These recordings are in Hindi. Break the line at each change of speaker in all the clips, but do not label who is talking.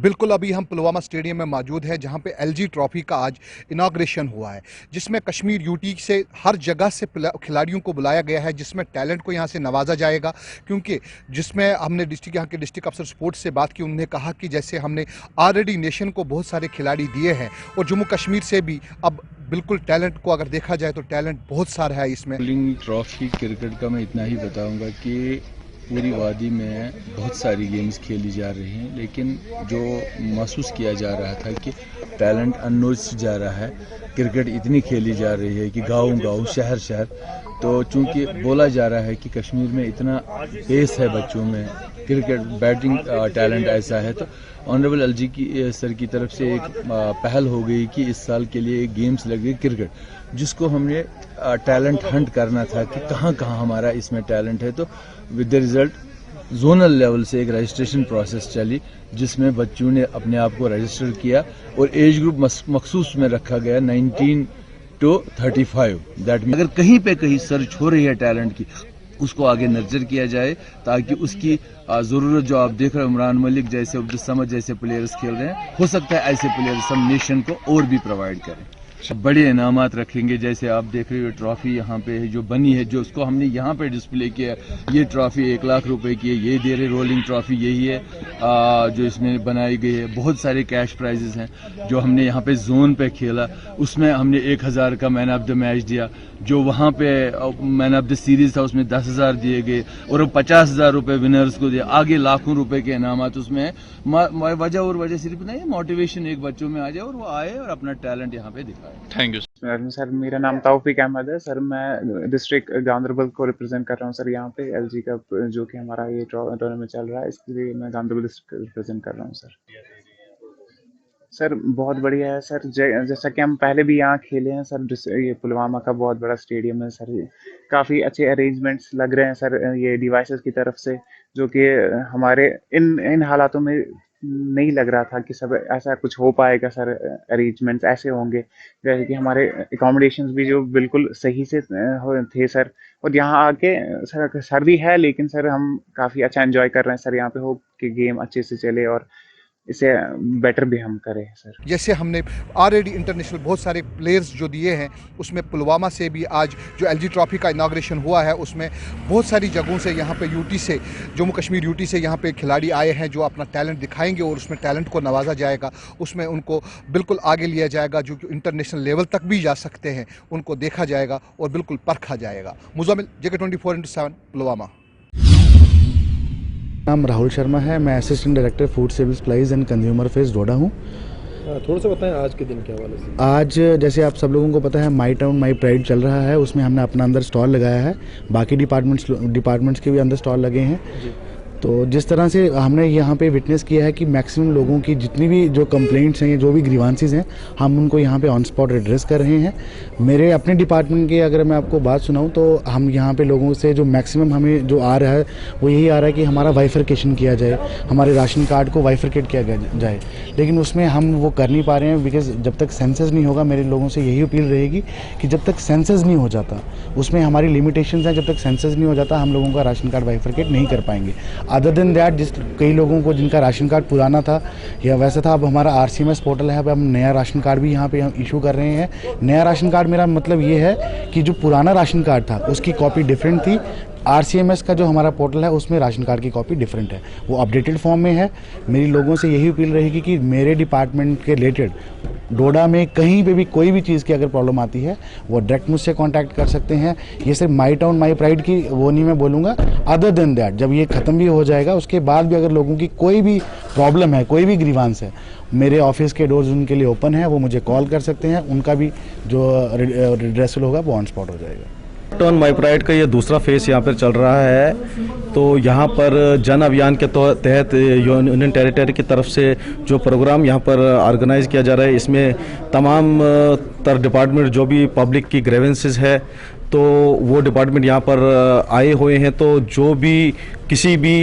बिल्कुल, अभी हम पुलवामा स्टेडियम में मौजूद हैं, जहाँ पे एलजी ट्रॉफ़ी का आज इनॉग्रेशन हुआ है, जिसमें कश्मीर यूटी से हर जगह से खिलाड़ियों को बुलाया गया है, जिसमें टैलेंट को यहाँ से नवाजा जाएगा। क्योंकि जिसमें हमने यहाँ के डिस्ट्रिक्ट अफसर स्पोर्ट्स से बात की, उन्होंने कहा कि जैसे हमने ऑलरेडी नेशन को बहुत सारे खिलाड़ी दिए हैं और जम्मू कश्मीर से भी अब बिल्कुल टैलेंट को अगर देखा जाए तो टैलेंट बहुत सारा है इसमें।
ट्रॉफी क्रिकेट का मैं इतना ही बताऊंगा कि पूरी वादी में बहुत सारी गेम्स खेली जा रही हैं, लेकिन जो महसूस किया जा रहा था कि टैलेंट अननोटिस जा रहा है। क्रिकेट इतनी खेली जा रही है कि गांव-गांव, शहर-शहर, तो चूंकि बोला जा रहा है कि कश्मीर में इतना पेस है बच्चों में, क्रिकेट बैटिंग टैलेंट ऐसा है, तो ऑनरेबल एलजी की सर की तरफ से एक पहल हो गई कि इस साल के लिए एक गेम्स लगे क्रिकेट, जिसको हमने टैलेंट हंट करना था कि कहाँ कहाँ हमारा इसमें टैलेंट है। तो with the result zonal level से एक रजिस्ट्रेशन प्रोसेस चली, जिसमें बच्चों ने अपने आप को रजिस्टर किया और एज ग्रुप मखसूस में रखा गया 19 to 35। दैट मीन अगर कहीं पे कहीं सर्च हो रही है टैलेंट की, उसको आगे नर्जर किया जाए, ताकि उसकी ज़रूरत जो आप देख रहे हैं इमरान मलिक जैसे, अब्दुल समद जैसे प्लेयर्स खेल रहे हैं, हो सकता है ऐसे प्लेयर्स हम नेशन को और भी प्रोवाइड करें। बड़े इनामात रखेंगे, जैसे आप देख रहे हो ट्रॉफी यहाँ पे जो बनी है, जो उसको हमने यहाँ पे डिस्प्ले किया, ये ट्रॉफी 1 लाख रुपए की है, ये दे रहे रोलिंग ट्रॉफी यही है जो इसमें बनाई गई है। बहुत सारे कैश प्राइजेस हैं जो हमने यहाँ पे जोन पे खेला, उसमें हमने 1000 का मैन ऑफ द मैच दिया, जो वहाँ पे मैन ऑफ द सीरीज था उसमें 10,000 दिए गए और 50,000 रुपये विनर्स को दिया। आगे लाखों रुपए के इनामात उसमें है। वजह सिर्फ नहीं, मोटिवेशन एक बच्चों में आ जाए और वो आए और अपना टैलेंट यहाँ पे दिखाए।
Thank you sir. मेरा नाम तौफीक अहमद है सर। मैं डिस्ट्रिक्ट गांधरबल को रिप्रेजेंट कर रहा हूँ सर। यहाँ पे एलजी का जो कि हमारा ये टूर्नामेंट चल रहा है, इसके लिए मैं गांधरबल डिस्ट्रिक्ट रिप्रेजेंट कर रहा हूँ सर। सर बहुत बढ़िया है सर। जैसा कि हम पहले भी यहाँ खेले हैं सर, ये पुलवामा का बहुत बड़ा स्टेडियम है सर। काफ़ी अच्छे अरेंजमेंट्स लग रहे हैं सर ये डिवाइसेस की तरफ से, जो कि हमारे इन हालातों में नहीं लग रहा था कि सब ऐसा कुछ हो पाएगा सर। अरेंजमेंट्स ऐसे होंगे, जैसे कि हमारे अकोमोडेशंस भी जो बिल्कुल सही से थे सर। और यहाँ आके सर सर्दी है, लेकिन सर हम काफ़ी अच्छा एंजॉय कर रहे हैं सर। यहाँ पे हो कि गेम अच्छे से चले और इसे बेटर भी हम करें सर।
जैसे हमने ऑलरेडी इंटरनेशनल बहुत सारे प्लेयर्स जो दिए हैं, उसमें पुलवामा से भी आज जो एलजी ट्रॉफ़ी का इनॉग्रेशन हुआ है, उसमें बहुत सारी जगहों से यहाँ पे यूटी से, जम्मू कश्मीर यूटी से यहाँ पे खिलाड़ी आए हैं जो अपना टैलेंट दिखाएंगे और उसमें टैलेंट को नवाजा जाएगा। उसमें उनको बिल्कुल आगे लिया जाएगा, जो कि इंटरनेशनल लेवल तक भी जा सकते हैं, उनको देखा जाएगा और बिल्कुल परखा जाएगा। मुज़म्मिल, JK 24/7 पुलवामा।
नाम राहुल शर्मा है। मैं assistant director food civil supplies and consumer affairs Doda हूँ।
थोड़ा सा बताएं आज के दिन के हवाले से।
आज जैसे आप सब लोगों को पता है, माई टाउन माई प्राइड चल रहा है, उसमें हमने अपना अंदर स्टॉल लगाया है। बाकी डिपार्टमेंट्स के भी अंदर स्टॉल लगे हैं। तो जिस तरह से हमने यहाँ पे विटनेस किया है कि मैक्सिमम लोगों की जितनी भी जो कंप्लेंट्स हैं, जो भी ग्रीवांसेस हैं, हम उनको यहाँ पे ऑन स्पॉट एड्रेस कर रहे हैं। मेरे अपने डिपार्टमेंट की अगर मैं आपको बात सुनाऊँ, तो हम यहाँ पे लोगों से जो मैक्सिमम हमें जो आ रहा है, वो यही आ रहा है कि हमारा वाइफरकेशन किया जाए, हमारे राशन कार्ड को वाइफरकेट किया जाए। लेकिन उसमें हम वो कर नहीं पा रहे हैं, बिकॉज जब तक सेंसस नहीं होगा, मेरे लोगों से यही अपील रहेगी कि जब तक सेंसस नहीं हो जाता, उसमें हमारी लिमिटेशंस हैं, जब तक सेंसस नहीं हो जाता हम लोगों का राशन कार्ड वाइफरकेट नहीं कर पाएंगे। अदर देन दैट, कई लोगों को जिनका राशन कार्ड पुराना था या वैसा था, अब हमारा RCMS पोर्टल है, अब हम नया राशन कार्ड भी यहाँ पे हम इशू कर रहे हैं। नया राशन कार्ड मेरा मतलब ये है कि जो पुराना राशन कार्ड था उसकी कॉपी डिफरेंट थी, RCMS का जो हमारा पोर्टल है उसमें राशन कार्ड की कॉपी डिफरेंट है, वो अपडेटेड फॉर्म में है। मेरी लोगों से यही अपील रहेगी कि मेरे डिपार्टमेंट के रिलेटेड डोडा में कहीं पे भी कोई भी चीज़ की अगर प्रॉब्लम आती है, वो डायरेक्ट मुझसे कांटेक्ट कर सकते हैं। ये सिर्फ माई टाउन माई प्राइड की वो नहीं मैं बोलूँगा। अदर देन दैट, जब ये ख़त्म भी हो जाएगा, उसके बाद भी अगर लोगों की कोई भी प्रॉब्लम है, कोई भी ग्रीवांस है, मेरे ऑफिस के डोर्स उनके लिए ओपन है, वो मुझे कॉल कर सकते हैं। उनका भी जो रिड्रेसल होगा वो ऑन स्पॉट हो जाएगा।
टर्न माई प्राइड का ये दूसरा फेस यहाँ पर चल रहा है। तो यहाँ पर जन अभियान के तहत यूनियन टेरिटरी की तरफ से जो प्रोग्राम यहाँ पर ऑर्गेनाइज किया जा रहा है, इसमें तमाम डिपार्टमेंट जो भी पब्लिक की ग्रेवेंसेस है तो वो डिपार्टमेंट यहाँ पर आए हुए हैं। तो जो भी किसी भी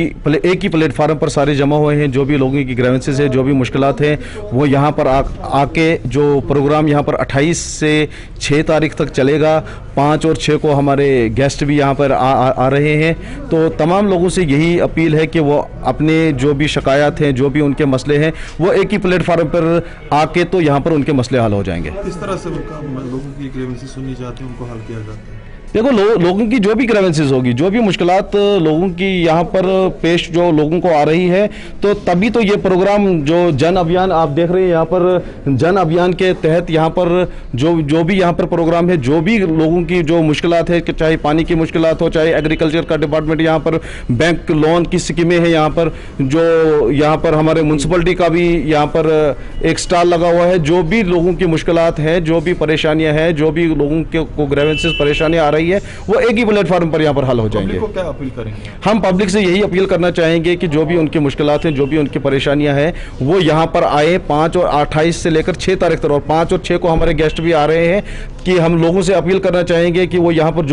एक ही प्लेटफार्म पर सारे जमा हुए हैं, जो भी लोगों की ग्रेवेंसेस है, जो भी मुश्किलात हैं, वो यहाँ पर आके जो प्रोग्राम यहाँ पर 28 से 6 तारीख तक चलेगा। 5 और 6 को हमारे गेस्ट भी यहाँ पर आ रहे हैं। तो तमाम लोगों से यही अपील है कि वो अपने जो भी शिकायत हैं, जो भी उनके मसले हैं, वो एक ही प्लेटफार्म पर आके तो यहाँ पर उनके मसले हल हो जाएंगे।
किस तरह से उनका लोगों की ग्रीवेंसेस सुननी चाहते हैं, उनको हल किया जाता है?
देखो लोगों की जो भी ग्रेवेंसेस होगी, जो भी मुश्किलात लोगों की यहाँ पर पेश जो लोगों को आ रही है, तो तभी तो ये प्रोग्राम जो जन अभियान आप देख रहे हैं, यहाँ पर जन अभियान के तहत यहाँ पर जो भी यहाँ पर प्रोग्राम है, जो भी लोगों की जो मुश्किलात है, चाहे पानी की मुश्किलात हो, चाहे एग्रीकल्चर का डिपार्टमेंट, यहाँ पर बैंक लोन की स्कीमें हैं, यहाँ पर जो यहाँ पर हमारे म्यूनसिपलिटी का भी यहाँ पर एक स्टॉल लगा हुआ है। जो भी लोगों की मुश्किलात हैं, जो भी परेशानियाँ हैं, जो भी लोगों को ग्रेवेंसेस परेशानियाँ आ रही है, वो एक ही प्लेटफार्म पर यहाँ पर हल हो जाएंगे।
पब्लिक को क्या अपील करेंगे?
हम पब्लिक से यही अपील करना चाहेंगे कि जो भी उनकी मुश्किलात हैं, जो भी उनकी परेशानियां हैं, वो यहाँ पर आए। 5 और 28 से लेकर 6 तारीख तक, और 5 और 6 को हमारे गेस्ट भी आ रहे हैं, कि हम लोगों से अपील करना चाहेंगे कि वो यहाँ पर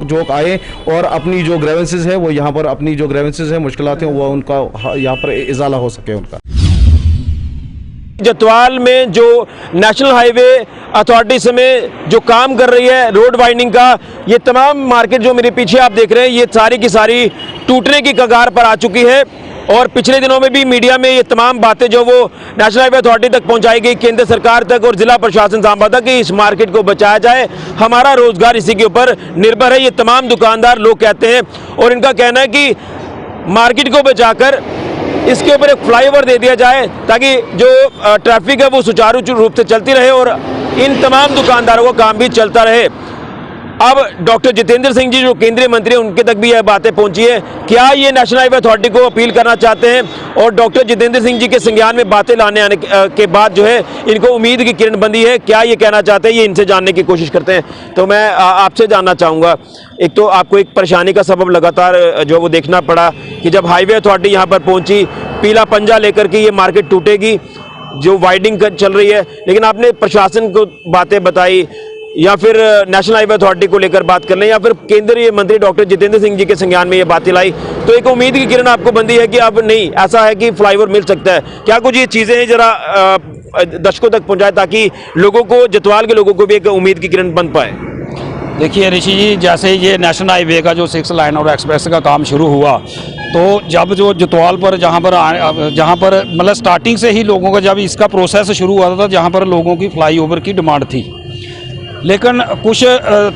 जोक आए और अपनी जो ग्रेवेंसेस है, वो यहाँ पर अपनी जो ग्रेवेंसेस है, मुश्किलात हैं, वो उनका यहाँ पर इजाला हो सके उनका।
जतवाल में जो नेशनल हाईवे अथॉरिटी समय जो काम कर रही है रोड वाइडनिंग का, ये तमाम मार्केट जो मेरे पीछे आप देख रहे हैं, ये सारी की सारी टूटने की कगार पर आ चुकी है। और पिछले दिनों में भी मीडिया में ये तमाम बातें जो वो नेशनल हाईवे अथॉरिटी तक पहुंचाई गई, केंद्र सरकार तक और जिला प्रशासन सांबा तक, कि इस मार्केट को बचाया जाए, हमारा रोजगार इसी के ऊपर निर्भर है, ये तमाम दुकानदार लोग कहते हैं। और इनका कहना है कि मार्केट को बचाकर इसके ऊपर एक फ्लाईओवर दे दिया जाए, ताकि जो ट्रैफिक है वो सुचारू रूप से चलती रहे और इन तमाम दुकानदारों का काम भी चलता रहे। अब डॉक्टर जितेंद्र सिंह जी जो केंद्रीय मंत्री हैं, उनके तक भी यह बातें पहुंची है। क्या ये नेशनल हाईवे अथॉरिटी को अपील करना चाहते हैं? और डॉक्टर जितेंद्र सिंह जी के संज्ञान में बातें लाने आने के बाद जो है इनको उम्मीद की किरण बंदी है, क्या ये कहना चाहते हैं, ये इनसे जानने की कोशिश करते हैं। तो मैं आपसे जानना चाहूँगा, एक तो आपको एक परेशानी का सबब लगातार जो वो देखना पड़ा कि जब हाईवे अथॉरिटी यहाँ पर पहुँची, पीला पंजा लेकर के ये मार्केट टूटेगी, जो वाइडिंग चल रही है, लेकिन आपने प्रशासन को बातें बताई, या फिर नेशनल हाईवे अथॉरिटी को लेकर बात करने, या फिर केंद्रीय मंत्री डॉक्टर जितेंद्र सिंह जी के संज्ञान में ये बातें लाई, तो एक उम्मीद की किरण आपको बंदी है कि अब नहीं, ऐसा है कि फ्लाईओवर मिल सकता है। क्या कुछ ये चीज़ें हैं, जरा दर्शकों तक पहुंचाए, ताकि लोगों को, जतवाल के लोगों को भी एक उम्मीद की किरण बन पाए?
देखिए ऋषि जी, जैसे ये नेशनल हाईवे का जो 6 लाइन और एक्सप्रेस का काम शुरू हुआ, तो जब जो जतवाल पर जहाँ पर मतलब स्टार्टिंग से ही लोगों का जब इसका प्रोसेस शुरू हुआ था, जहाँ पर लोगों की फ्लाईओवर की डिमांड थी, लेकिन कुछ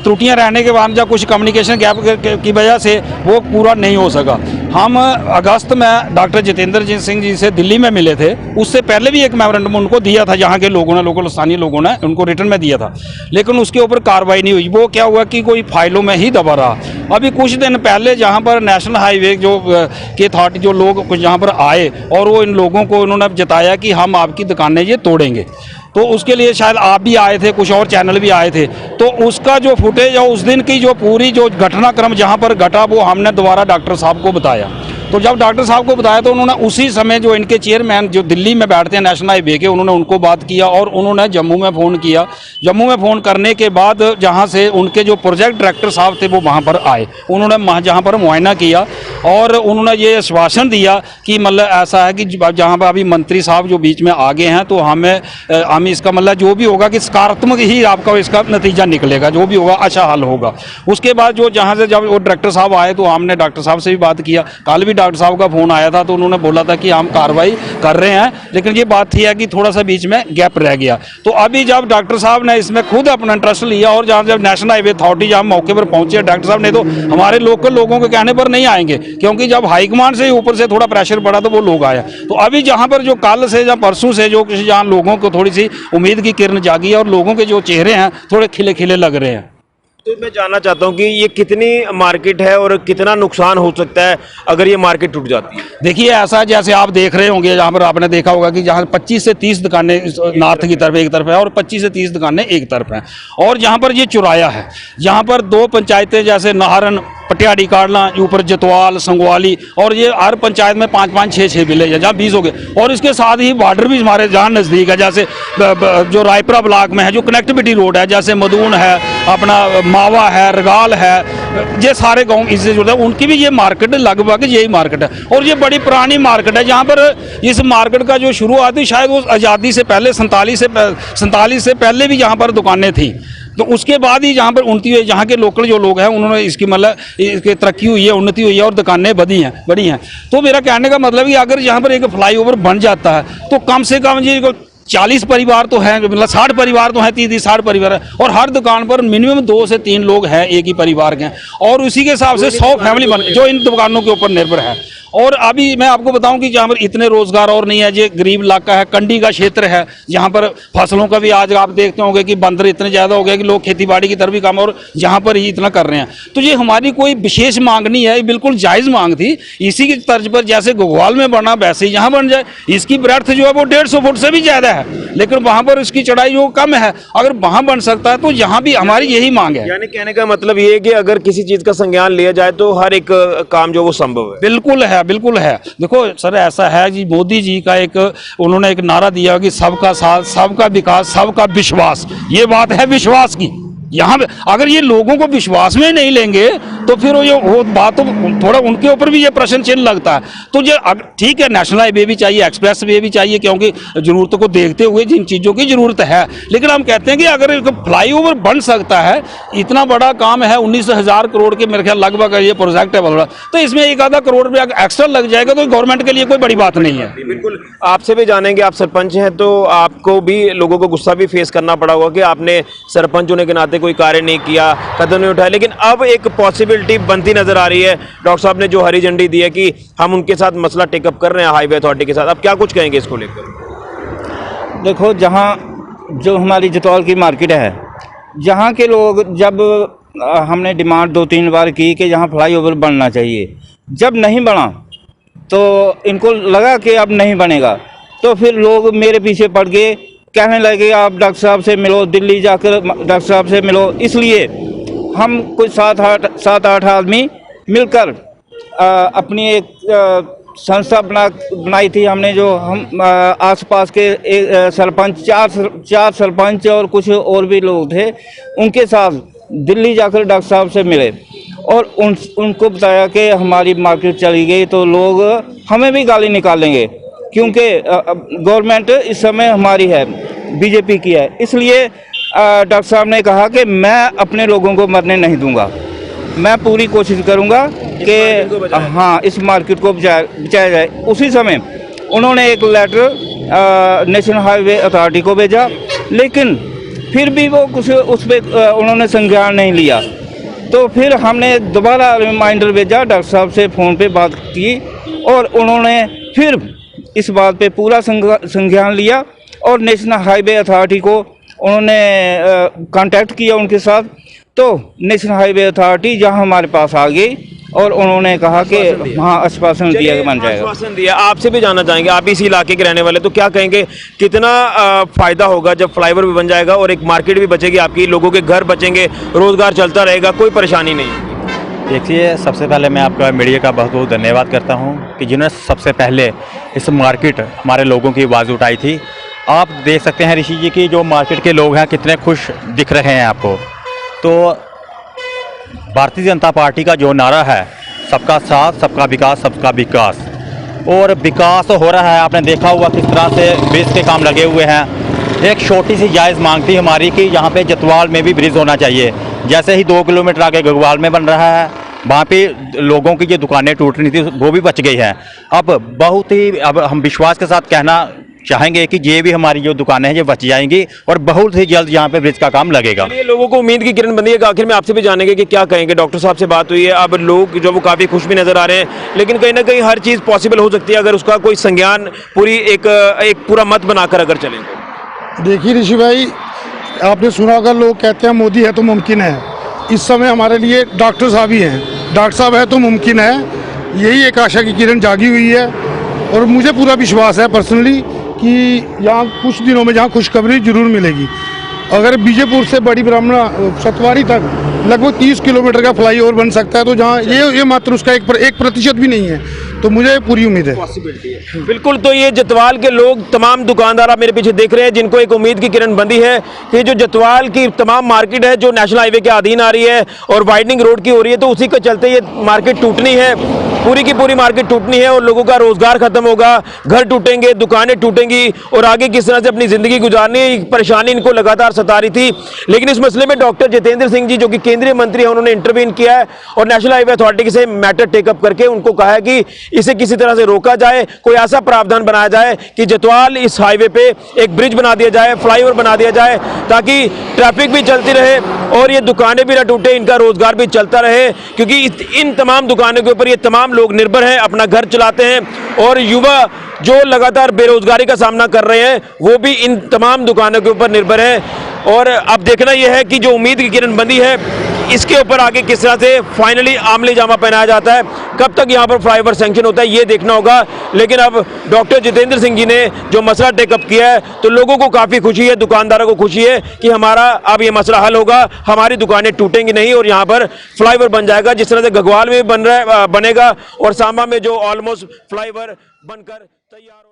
त्रुटियां रहने के बाद या कुछ कम्युनिकेशन गैप की वजह से वो पूरा नहीं हो सका। हम अगस्त में डॉक्टर जितेंद्र सिंह जी से दिल्ली में मिले थे, उससे पहले भी एक मेमोरेंडम उनको दिया था, यहाँ के लोगों ने, लोकल स्थानीय लोगों ने उनको रिटर्न में दिया था, लेकिन उसके ऊपर कार्रवाई नहीं हुई। वो क्या हुआ कि कोई फाइलों में ही दबा रहा। अभी कुछ दिन पहले जहाँ पर नेशनल हाईवे जो के अथॉरिटी जो लोग कुछ यहाँ पर आए, और वो इन लोगों को उन्होंने जताया कि हम आपकी दुकानें ये तोड़ेंगे, तो उसके लिए शायद आप भी आए थे, कुछ और चैनल भी आए थे, तो उसका जो फुटेज है उस दिन की जो पूरी जो घटनाक्रम जहां पर घटा, वो हमने दोबारा डॉक्टर साहब को बताया। तो जब डॉक्टर साहब को बताया तो उन्होंने उसी समय जो इनके चेयरमैन जो दिल्ली में बैठते हैं नेशनल हाईवे के, उन्होंने उनको बात किया और उन्होंने जम्मू में फ़ोन किया। जम्मू में फ़ोन करने के बाद जहां से उनके जो प्रोजेक्ट डायरेक्टर साहब थे वो वहां पर आए, उन्होंने जहां पर मुआयना किया और उन्होंने ये आश्वासन दिया कि मतलब ऐसा है कि जहां पर अभी मंत्री साहब जो बीच में आगे हैं, तो हम इसका मतलब जो भी होगा कि सकारात्मक ही आपका इसका नतीजा निकलेगा, जो भी होगा अच्छा हल होगा। उसके बाद जो जहाँ से जब वो डायरेक्टर साहब आए तो हमने डॉक्टर साहब से भी बात किया। कल भी डॉक्टर साहब का फ़ोन आया था, तो उन्होंने बोला था कि हम कार्रवाई कर रहे हैं, लेकिन ये बात थी है कि थोड़ा सा बीच में गैप रह गया। तो अभी जब डॉक्टर साहब ने इसमें खुद अपना इंटरेस्ट लिया और जब नेशनल हाईवे अथॉरिटी जब मौके पर पहुंचे, डॉक्टर साहब ने, तो हमारे लोकल लोगों के कहने पर नहीं आएंगे, क्योंकि जब हाईकमांड से ऊपर से थोड़ा प्रेशर पड़ा तो वो लोग आया। तो अभी जहाँ पर जो कल से या परसों से जो जहाँ लोगों को थोड़ी सी उम्मीद की किरण जागी है और लोगों के जो चेहरे हैं थोड़े खिले खिले लग रहे हैं।
तो मैं जानना चाहता हूं कि ये कितनी मार्केट है और कितना नुकसान हो सकता है अगर ये मार्केट टूट जाती है?
देखिए ऐसा जैसे आप देख रहे होंगे, जहाँ पर आपने देखा होगा कि जहाँ 25 से 30 दुकानें नॉर्थ की तरफ एक तरफ है और 25 से 30 दुकानें एक तरफ हैं, और जहाँ पर ये चुराया है, जहाँ पर 2 पंचायतें जैसे नाहरन पटियाड़ी काड़ला, ऊपर जतवाल, संगवाली, और ये हर पंचायत में 5-5, 6-6 विलेज है जहाँ 20 हो गए। और इसके साथ ही बॉर्डर भी हमारे जहाँ नज़दीक है, जैसे जो रायपुरा ब्लॉक में है जो कनेक्टिविटी रोड है, जैसे मदून है, अपना मावा है, रगाल है, ये सारे गाँव इससे जुड़े हैं। उनकी भी ये मार्केट लगभग यही मार्केट है, और ये बड़ी पुरानी मार्केट है जहाँ पर इस मार्केट का जो शुरुआत हुई शायद वो आज़ादी से पहले 47 से पहले भी यहाँ पर दुकानें थी। तो उसके बाद ही जहाँ पर उन्नति हुई, यहाँ के लोकल जो लोग हैं उन्होंने इसकी मतलब इसकी तरक्की हुई है, उन्नति हुई है और दुकानें बड़ी हैं। तो मेरा कहने का मतलब है कि अगर यहाँ पर एक फ्लाईओवर बन जाता है तो कम से कम ये 40 परिवार तो हैं, मतलब 60 परिवार तो हैं, 30-60 परिवार है, और हर दुकान पर मिनिमम 2 से 3 लोग हैं एक ही परिवार के, और उसी के हिसाब से 100 फैमिली बन जो इन दुकानों के ऊपर निर्भर है। और अभी मैं आपको बताऊं कि जहाँ पर इतने रोजगार और नहीं है, ये गरीब इलाका है, कंडी का क्षेत्र है, जहाँ पर फसलों का भी आज आप देखते होंगे कि बंदर इतने ज़्यादा हो गए कि लोग खेतीबाड़ी की तरफ भी काम और यहाँ पर ही इतना कर रहे हैं। तो ये हमारी कोई विशेष मांग नहीं है, बिल्कुल जायज़ मांग थी। इसी की तर्ज पर जैसे घुघवाल में बना वैसे ही यहाँ बन जाए। इसकी ब्रेड्थ जो है वो 150 फुट से भी ज़्यादा है, लेकिन वहाँ पर इसकी चढ़ाई जो कम है, अगर वहाँ बन सकता है तो यहाँ भी हमारी यही मांग है।
यानी कहने का मतलब ये है कि अगर किसी चीज़ का संज्ञान लिया जाए तो हर एक काम जो वो संभव है।
बिल्कुल है। देखो सर, ऐसा है जी, मोदी जी का उन्होंने एक नारा दिया कि सबका साथ, सबका विकास, सबका विश्वास। ये बात है विश्वास की। यहाँ पे अगर ये लोगों को विश्वास में नहीं लेंगे तो फिर वो बात तो थोड़ा उनके ऊपर भी ये प्रश्न चिन्ह लगता है। तो ये ठीक है, नेशनल हाईवे भी चाहिए, एक्सप्रेस वे भी चाहिए, क्योंकि ज़रूरतों को देखते हुए जिन चीज़ों की ज़रूरत है। लेकिन हम कहते हैं कि अगर एक फ्लाईओवर बन सकता है, इतना बड़ा काम है, 19,000 करोड़ के मेरे ख्याल लगभग ये प्रोजेक्ट है बड़ा, तो इसमें 1-आधा करोड़ रुपया एक्स्ट्रा लग जाएगा तो गवर्नमेंट के लिए कोई बड़ी बात नहीं है।
बिल्कुल, आपसे भी जानेंगे, आप सरपंच हैं तो आपको भी लोगों को गुस्सा भी फेस करना पड़ा होगा कि आपने सरपंच होने के नाते कोई कार्य नहीं किया, कदम नहीं उठाया। लेकिन अब एक पॉसिबिलिटी बनती नजर आ रही है, डॉक्टर साहब ने जो हरी झंडी दी है कि हम उनके साथ मसला टेकअप कर रहे हैं हाईवे अथॉरिटी के साथ। अब क्या कुछ कहेंगे इसको लेकर?
देखो, जहाँ जो हमारी जतौल की मार्केट है, जहाँ के लोग, जब हमने डिमांड 2-3 बार की कि यहाँ फ्लाईओवर बनना चाहिए, जब नहीं बना तो इनको लगा कि अब नहीं बनेगा, तो फिर लोग मेरे पीछे पड़ गए, कहने लगे आप डॉक्टर साहब से मिलो, दिल्ली जाकर डॉक्टर साहब से मिलो। इसलिए हम कुछ 7-8 आदमी मिलकर अपनी एक संस्था बनाई थी हमने, जो हम आसपास के सरपंच, 4 सरपंच और कुछ और भी लोग थे, उनके साथ दिल्ली जाकर डॉक्टर साहब से मिले और उनको बताया कि हमारी मार्केट चली गई तो लोग हमें भी गाली निकालेंगे, क्योंकि गवर्नमेंट इस समय हमारी है, बीजेपी की है। इसलिए डॉक्टर साहब ने कहा कि मैं अपने लोगों को मरने नहीं दूंगा, मैं पूरी कोशिश करूंगा कि हाँ, इस मार्केट को बचाया जाए। उसी समय उन्होंने एक लेटर नेशनल हाईवे अथॉरिटी को भेजा, लेकिन फिर भी वो कुछ उस पर उन्होंने संज्ञान नहीं लिया। तो फिर हमने दोबारा रिमाइंडर भेजा, डॉक्टर साहब से फ़ोन पे बात की और उन्होंने फिर इस बात पे पूरा संज्ञान लिया और नेशनल हाईवे अथॉरिटी को उन्होंने कांटेक्ट किया उनके साथ। तो नेशनल हाईवे अथॉरिटी जहां हमारे पास आ गई और उन्होंने कहा कि हाँ, आश्वासन दिया कि बन जाएगा।
आश्वासन दिया। आपसे भी जानना चाहेंगे, आप इसी इलाके के रहने वाले, तो क्या कहेंगे कितना फ़ायदा होगा जब फ्लाईओवर भी बन जाएगा और एक मार्केट भी बचेगी आपकी, लोगों के घर बचेंगे, रोज़गार चलता रहेगा, कोई परेशानी नहीं?
देखिए, सबसे पहले मैं आपका मीडिया का बहुत बहुत धन्यवाद करता हूं कि जिन्होंने सबसे पहले इस मार्केट हमारे लोगों की आवाज़ उठाई थी। आप देख सकते हैं ऋषि जी की जो मार्केट के लोग हैं कितने खुश दिख रहे हैं आपको। तो भारतीय जनता पार्टी का जो नारा है, सबका साथ, सबका विकास, सबका विकास, और विकास तो हो रहा है। आपने देखा हुआ किस तरह से ब्रिज के काम लगे हुए हैं। एक छोटी सी जायज़ मांग थी हमारी कि यहाँ पे जतवाल में भी ब्रिज होना चाहिए। जैसे ही 2 किलोमीटर आगे घुघवाल में बन रहा है, वहाँ पे लोगों की जो दुकानें टूट रही थी वो भी बच गई हैं। अब हम विश्वास के साथ कहना चाहेंगे कि ये भी हमारी जो दुकानें हैं ये बच जाएंगी और बहुत ही जल्द यहाँ पे ब्रिज का काम लगेगा।
ये लोगों को उम्मीद की किरण बंधी है। आखिर में आपसे भी जानेंगे कि क्या कहेंगे। डॉक्टर साहब से बात हुई है, अब लोग जो वो काफ़ी खुश भी नज़र आ रहे हैं, लेकिन कहीं ना कहीं हर चीज़ पॉसिबल हो सकती है अगर उसका कोई संज्ञान पूरी एक पूरा मत बनाकर अगर चलेंगे।
देखिए ऋषि भाई, आपने सुना होगा, लोग कहते हैं मोदी है तो मुमकिन है। इस समय हमारे लिए डॉक्टर साहब ही हैं। डॉक्टर साहब है तो मुमकिन है, यही एक आशा की किरण जागी हुई है। और मुझे पूरा विश्वास है पर्सनली कि यहाँ कुछ दिनों में जहाँ खुशखबरी जरूर मिलेगी। अगर बीजेपुर से बड़ी ब्राह्मणा सतवारी तक लगभग 30 किलोमीटर का फ्लाईओवर बन सकता है, तो जहाँ ये मात्र उसका 1% भी नहीं है, तो मुझे पूरी उम्मीद है।
बिल्कुल, तो ये जतवाल के लोग, तमाम दुकानदार आप मेरे पीछे देख रहे हैं, जिनको एक उम्मीद की किरण बंधी है कि जो जतवाल की तमाम मार्केट है जो नेशनल हाईवे के अधीन आ रही है और वाइडनिंग रोड की हो रही है, तो उसी के चलते ये मार्केट टूटनी है, पूरी की पूरी मार्केट टूटनी है और लोगों का रोजगार खत्म होगा, घर टूटेंगे, दुकानें टूटेंगी और आगे किस तरह से अपनी जिंदगी गुजारनी, परेशानी इनको लगातार सता रही थी। लेकिन इस मसले में डॉक्टर जितेंद्र सिंह जी, जो कि केंद्रीय मंत्री है, उन्होंने इंटरवीन किया है और नेशनल हाईवे अथॉरिटी से मैटर टेकअप करके उनको कहा है कि इसे किसी तरह से रोका जाए, कोई ऐसा प्रावधान बनाया जाए कि जतवाल इस हाईवे पे एक ब्रिज बना दिया जाए, फ्लाईओवर बना दिया जाए, ताकि ट्रैफिक भी चलती रहे और ये दुकानें भी ना टूटे, इनका रोजगार भी चलता रहे, क्योंकि इन तमाम दुकानों के ऊपर ये तमाम लोग निर्भर हैं, अपना घर चलाते हैं और युवा जो लगातार बेरोजगारी का सामना कर रहे हैं वो भी इन तमाम दुकानों के ऊपर निर्भर हैं। और अब देखना यह है कि जो उम्मीद की किरण बंदी है, इसके ऊपर आगे किस तरह से फाइनली आमले जामा पहनाया जाता है, कब तक यहाँ पर फ्लाईओवर सैंक्शन होता है, ये देखना होगा। लेकिन अब डॉक्टर जितेंद्र सिंह जी ने जो मसला टेकअप किया है, तो लोगों को काफ़ी खुशी है, दुकानदारों को खुशी है कि हमारा अब ये मसला हल होगा, हमारी दुकानें टूटेंगी नहीं और यहाँ पर फ्लाईओवर बन जाएगा, जिस तरह से घगवाल में बनेगा और सांबा में जो ऑलमोस्ट फ्लाईओवर बनकर तैयार